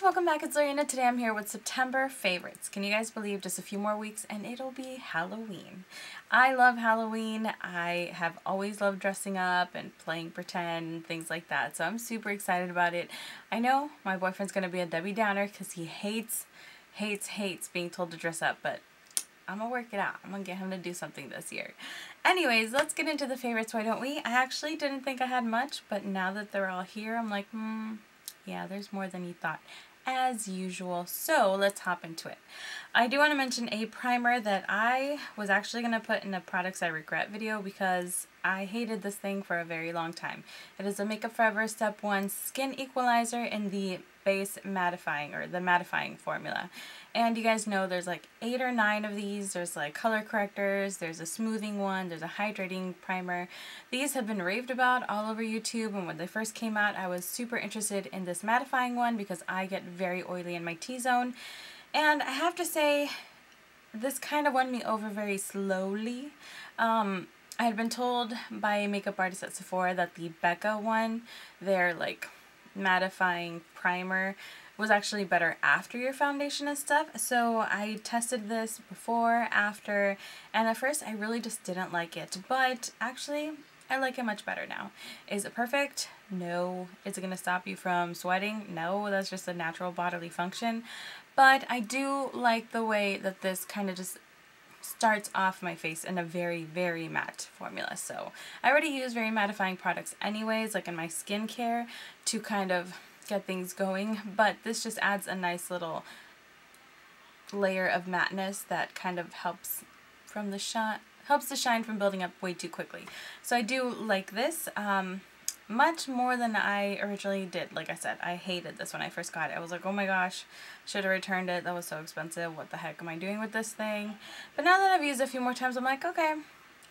guys, welcome back. It's Lorena. Today I'm here with September favorites. Can you guys believe just a few more weeks and it'll be Halloween? I love Halloween. I have always loved dressing up and playing pretend and things like that, so I'm super excited about it. I know my boyfriend's gonna be a Debbie Downer because he hates being told to dress up, but I'm gonna work it out. I'm gonna get him to do something this year. Anyways, let's get into the favorites, why don't we? I actually didn't think I had much, but now that they're all here, I'm like, yeah, there's more than you thought, as usual. So let's hop into it. I do want to mention a primer that I was actually going to put in a products I regret video because I hated this thing for a very long time. It is a Makeup Forever Step 1 Skin Equalizer in the base mattifying, or the mattifying formula. And you guys know there's like 8 or 9 of these. There's like color correctors, there's a smoothing one, there's a hydrating primer. These have been raved about all over YouTube, and when they first came out I was super interested in this mattifying one because I get very oily in my T-zone. And I have to say, this kind of won me over very slowly. I had been told by a makeup artist at Sephora that the Becca one, their like mattifying primer, was actually better after your foundation and stuff. So I tested this before, after, and at first I really just didn't like it, but actually I like it much better now. Is it perfect? No. Is it going to stop you from sweating? No, that's just a natural bodily function. But I do like the way that this kind of just starts off my face in a very, very matte formula. So I already use very mattifying products anyways, like in my skincare, to kind of get things going, but this just adds a nice little layer of matteness that kind of helps from the shine from building up way too quickly. So I do like this much more than I originally did. Like I said, I hated this when I first got it. I was like, oh my gosh, should have returned it. That was so expensive. What the heck am I doing with this thing? But now that I've used it a few more times, I'm like, okay,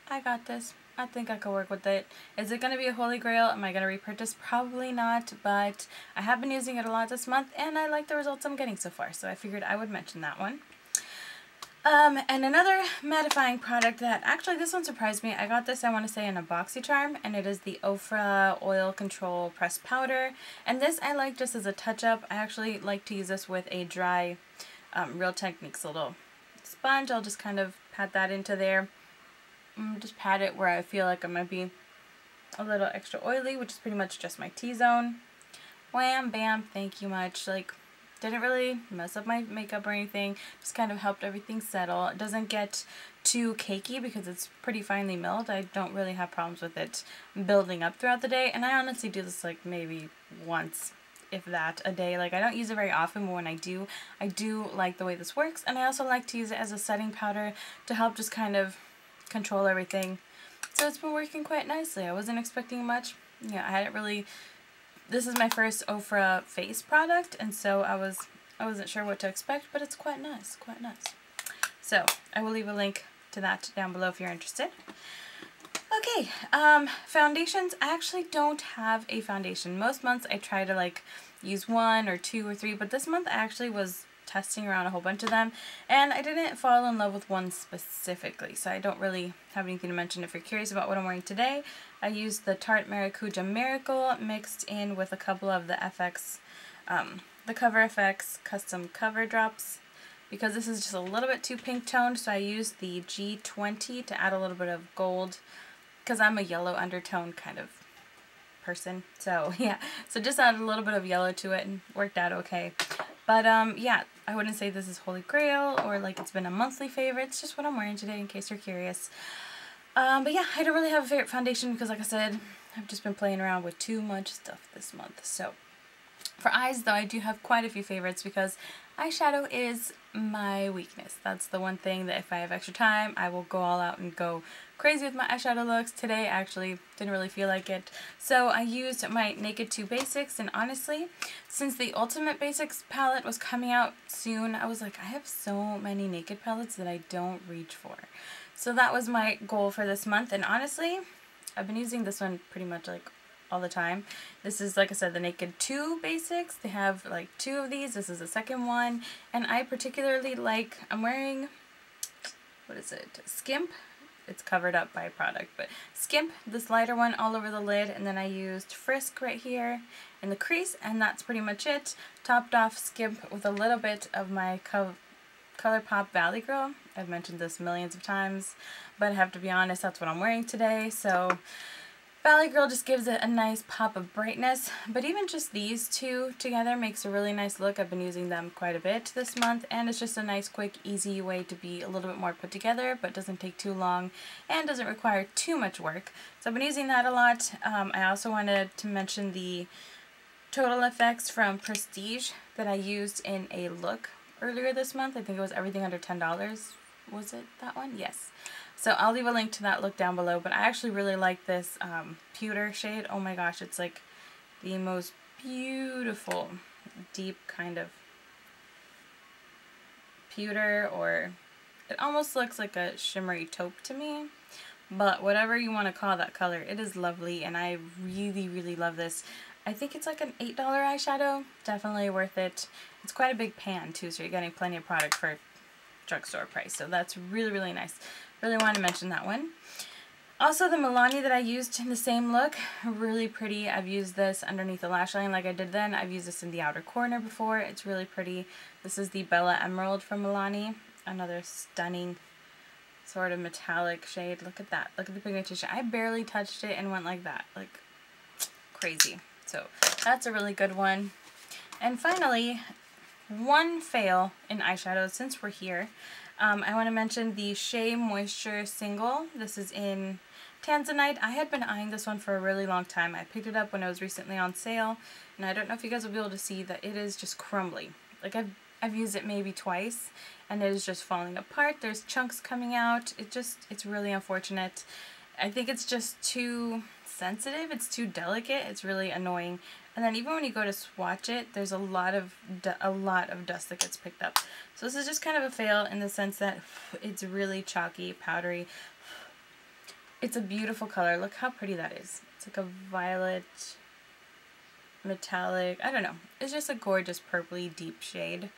I got this. I think I could work with it. Is it going to be a holy grail? Am I going to repurchase? Probably not, but I have been using it a lot this month and I like the results I'm getting so far, so I figured I would mention that one. And another mattifying product that, actually this one surprised me. I got this, I want to say, in a BoxyCharm, and it is the Ofra Oil Control Pressed Powder. And this I like just as a touch-up. I actually like to use this with a dry Real Techniques little sponge. I'll just kind of pat that into there. Just pat it where I feel like I might be a little extra oily, which is pretty much just my T-zone. Wham, bam, thank you much. Like, didn't really mess up my makeup or anything, just kind of helped everything settle. It doesn't get too cakey because it's pretty finely milled. I don't really have problems with it building up throughout the day, and I honestly do this like maybe once, if that, a day. Like, I don't use it very often, but when I do like the way this works, and I also like to use it as a setting powder to help just kind of control everything. So it's been working quite nicely. I wasn't expecting much. Yeah, I hadn't really, this is my first Ofra face product, and so I wasn't sure what to expect, but it's quite nice, quite nice. So I will leave a link to that down below if you're interested. Okay, foundations. I actually don't have a foundation. Most months I try to like use 1 or 2 or 3, but this month I actually was testing around a whole bunch of them, and I didn't fall in love with one specifically, so I don't really have anything to mention. If you're curious about what I'm wearing today, I used the Tarte Maracuja Miracle mixed in with a couple of the FX, the Cover FX custom cover drops, because this is just a little bit too pink toned, so I used the G20 to add a little bit of gold, because I'm a yellow undertone kind of person. So yeah, so just added a little bit of yellow to it and worked out okay. But yeah, I wouldn't say this is holy grail or like it's been a monthly favorite. It's just what I'm wearing today in case you're curious. But yeah, I don't really have a favorite foundation because, like I said, I've just been playing around with too much stuff this month. So for eyes, though, I do have quite a few favorites because eyeshadow is my weakness. That's the one thing that if I have extra time, I will go all out and go crazy with my eyeshadow looks. Today, I actually didn't really feel like it. So I used my Naked 2 Basics, and honestly, since the Ultimate Basics palette was coming out soon, I was like, I have so many Naked palettes that I don't reach for. So that was my goal for this month, and honestly, I've been using this one pretty much like all the time. This is, like I said, the Naked 2 Basics. They have like 2 of these. This is the second one, and I particularly like, I'm wearing, what is it, Skimp. it's covered up by product. But skimp this lighter one all over the lid, and then I used Frisk right here in the crease, and that's pretty much it. Topped off skimp with a little bit of my ColourPop Valley Girl. I've mentioned this millions of times, but I have to be honest, that's what I'm wearing today. So Valley Girl just gives it a nice pop of brightness, but even just these two together makes a really nice look. I've been using them quite a bit this month, and it's just a nice, quick, easy way to be a little bit more put together, but doesn't take too long and doesn't require too much work. So I've been using that a lot. I also wanted to mention the Total Effects from Prestige that I used in a look earlier this month. I think it was everything under $10. Was it that one? Yes. So I'll leave a link to that look down below, but I actually really like this pewter shade. Oh my gosh, it's like the most beautiful deep kind of pewter, or it almost looks like a shimmery taupe to me, but whatever you want to call that color, it is lovely, and I really, really love this. I think it's like an $8 eyeshadow. Definitely worth it. It's quite a big pan too, so you're getting plenty of product for drugstore price, so that's really, really nice. Really want to mention that one. Also, the Milani that I used in the same look, really pretty. I've used this underneath the lash line like I did then. I've used this in the outer corner before. It's really pretty. This is the Bella Emerald from Milani. Another stunning sort of metallic shade. Look at that. Look at the pigmentation. I barely touched it and went like that. Like, crazy. So, that's a really good one. And finally, one fail in eyeshadows since we're here. I want to mention the Shea Moisture Single. This is in Tanzanite. I had been eyeing this one for a really long time. I picked it up when it was recently on sale, and I don't know if you guys will be able to see that it is just crumbly. Like I've used it maybe twice, and it is just falling apart. There's chunks coming out. It's really unfortunate. I think it's just too sensitive. It's too delicate. It's really annoying. And then even when you go to swatch it, there's a lot of dust that gets picked up. So this is just kind of a fail in the sense that it's really chalky, powdery. It's a beautiful color. Look how pretty that is. It's like a violet, metallic, I don't know. It's just a gorgeous purpley deep shade,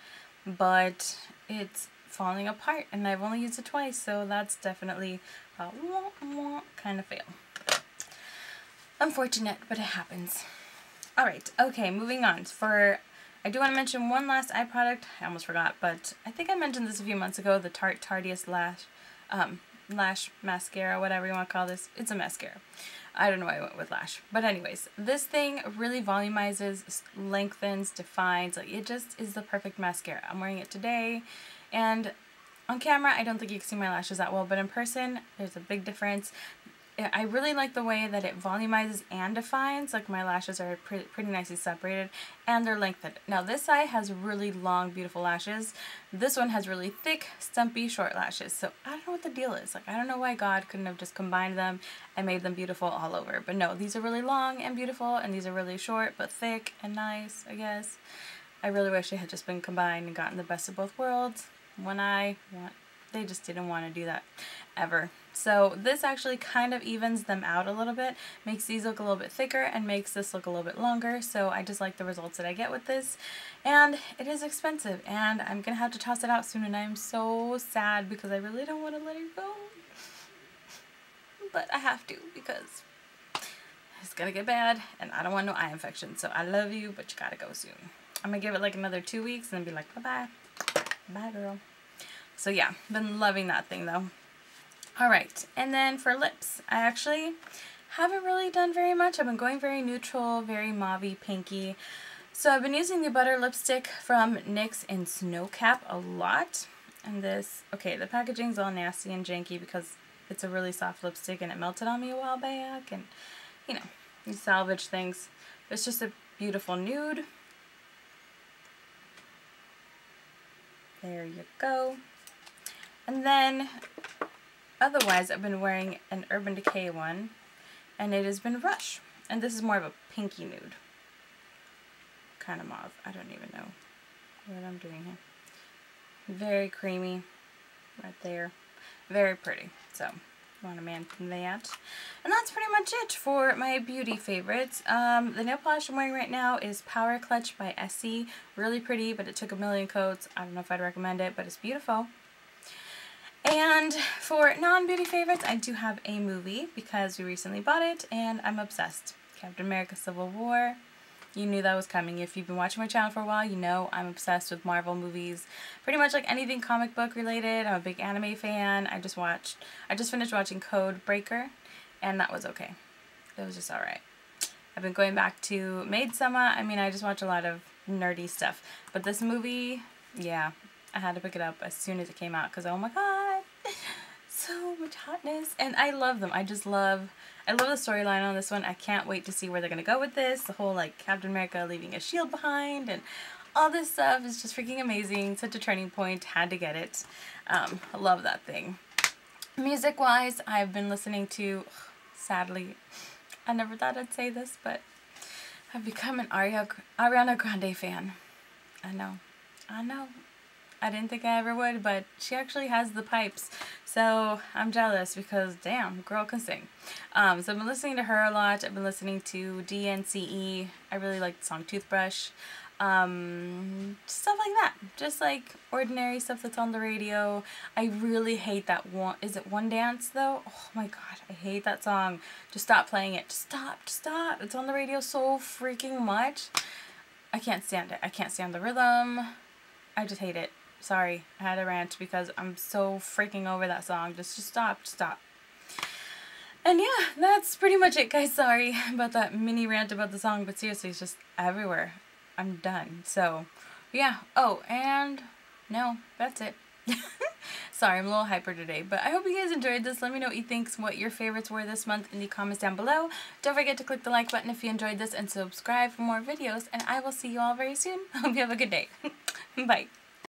but it's falling apart, and I've only used it twice, so that's definitely a kind of fail. Unfortunate, but it happens. Alright, okay, moving on. I do want to mention one last eye product. I almost forgot, but I think I mentioned this a few months ago, the Tarte Tarteist Lash Mascara, whatever you want to call this. It's a mascara. I don't know why I went with lash. But anyways, this thing really volumizes, lengthens, defines. Like, it just is the perfect mascara. I'm wearing it today, and on camera, I don't think you can see my lashes that well, but in person, there's a big difference. I really like the way that it volumizes and defines. Like, my lashes are pretty nicely separated, and they're lengthened. Now, this eye has really long, beautiful lashes. This one has really thick, stumpy, short lashes. So I don't know what the deal is. Like, I don't know why God couldn't have just combined them and made them beautiful all over. But no, these are really long and beautiful, and these are really short but thick and nice, I guess. I really wish they had just been combined and gotten the best of both worlds. They just didn't want to do that ever. So this actually kind of evens them out a little bit, makes these look a little bit thicker and makes this look a little bit longer. So I just like the results that I get with this, and it is expensive, and I'm gonna have to toss it out soon, and I'm so sad because I really don't want to let it go, but I have to because it's gonna get bad and I don't want no eye infection. So I love you, but you gotta go soon. I'm gonna give it like another 2 weeks and then be like, bye-bye. Bye, girl. So yeah, been loving that thing though. Alright, and then for lips, I actually haven't really done very much. I've been going very neutral, very mauve-y, pinky. So I've been using the butter lipstick from NYX in Snowcap a lot. And this, okay, the packaging's all nasty and janky because it's a really soft lipstick and it melted on me a while back. And, you know, you salvage things. It's just a beautiful nude. There you go. And then, otherwise, I've been wearing an Urban Decay one, and it has been Rush. And this is more of a pinky nude. Kind of mauve. I don't even know what I'm doing here. Very creamy. Right there. Very pretty. So, I want to mention that. And that's pretty much it for my beauty favorites. The nail polish I'm wearing right now is Power Clutch by Essie. Really pretty, but it took a million coats. I don't know if I'd recommend it, but it's beautiful. And for non-beauty favorites, I do have a movie because we recently bought it and I'm obsessed. Captain America Civil War. You knew that was coming. If you've been watching my channel for a while, you know I'm obsessed with Marvel movies. Pretty much like anything comic book related. I'm a big anime fan. I just finished watching Code Breaker, and that was okay. It was just alright. I've been going back to Maid Sama. I mean, I just watch a lot of nerdy stuff. But this movie, yeah, I had to pick it up as soon as it came out because, oh my god, so much hotness. And I love them. I love the storyline on this one. I can't wait to see where they're going to go with this. The whole, like, Captain America leaving a shield behind and all this stuff is just freaking amazing. Such a turning point. Had to get it. I love that thing. Music-wise, I've been listening to, sadly, I never thought I'd say this, but I've become an Ariana Grande fan. I know. I didn't think I ever would, but she actually has the pipes. So I'm jealous because, damn, girl can sing. So I've been listening to her a lot. I've been listening to DNCE. I really like the song Toothbrush. Stuff like that. Just like ordinary stuff that's on the radio. I really hate that one. Is it One Dance though? Oh my god, I hate that song. Just stop playing it. Just stop. It's on the radio so freaking much. I can't stand it. I can't stand the rhythm. I just hate it. Sorry, I had a rant because I'm so freaking over that song. Just stop. And yeah, that's pretty much it, guys. Sorry about that mini rant about the song, but seriously, it's just everywhere. I'm done. So, yeah. Oh, and no, that's it. Sorry, I'm a little hyper today, but I hope you guys enjoyed this. Let me know what you think, what your favorites were this month in the comments down below. Don't forget to click the like button if you enjoyed this and subscribe for more videos, and I will see you all very soon. Hope you have a good day. Bye.